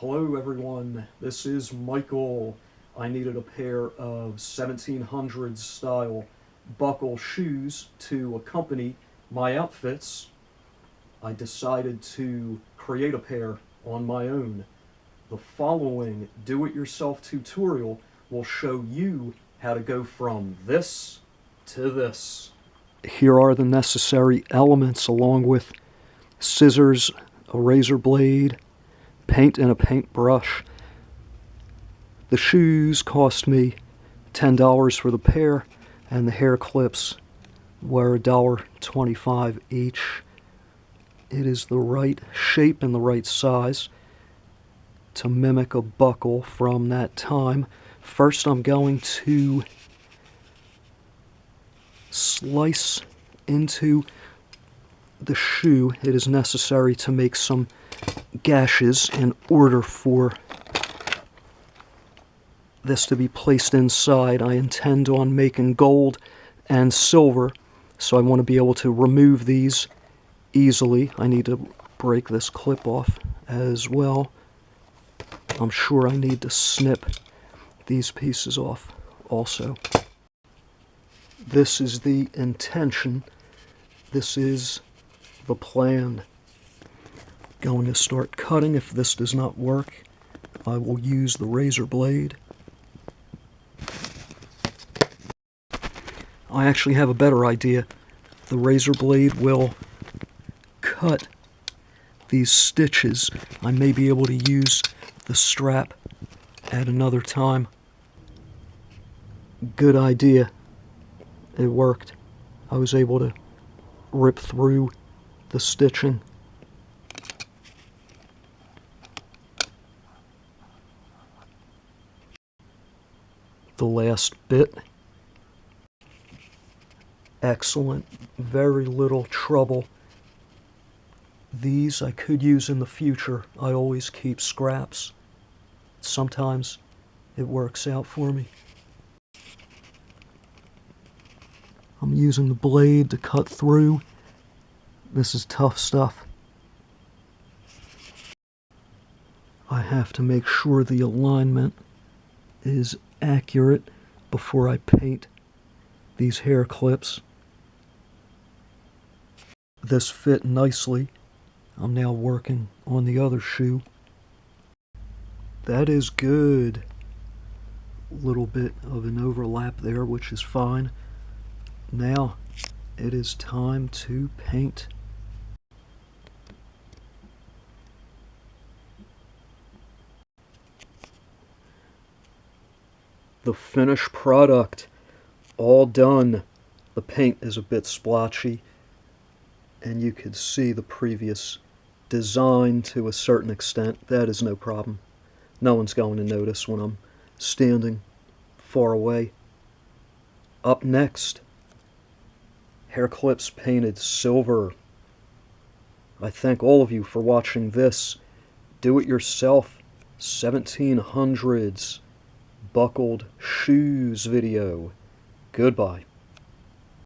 Hello everyone, this is Michael. I needed a pair of 1700s style buckle shoes to accompany my outfits. I decided to create a pair on my own. The following do-it-yourself tutorial will show you how to go from this to this. Here are the necessary elements along with scissors, a razor blade, paint and a paintbrush. The shoes cost me $10 for the pair, and the hair clips were $1.25 each. It is the right shape and the right size to mimic a buckle from that time. First, I'm going to slice into the shoe. It is necessary to make some gashes in order for this to be placed inside. I intend on making gold and silver, so I want to be able to remove these easily. I need to break this clip off as well. I'm sure I need to snip these pieces off also. This is the intention. This is the plan. Going to start cutting. If this does not work, I will use the razor blade. I actually have a better idea. The razor blade will cut these stitches. I may be able to use the strap at another time. Good idea. It worked. I was able to rip through the stitching. The last bit. Excellent. Very little trouble. These I could use in the future. I always keep scraps. Sometimes it works out for me. I'm using the blade to cut through. This is tough stuff. I have to make sure the alignment is accurate before I paint these hair clips. This fit nicely. I'm now working on the other shoe. That is good. A little bit of an overlap there, which is fine. Now it is time to paint. The finished product, all done. The paint is a bit splotchy, and you could see the previous design to a certain extent. That is no problem. No one's going to notice when I'm standing far away. Up next, hair clips painted silver. I thank all of you for watching this do-it-yourself 1700s buckled shoes video. Goodbye.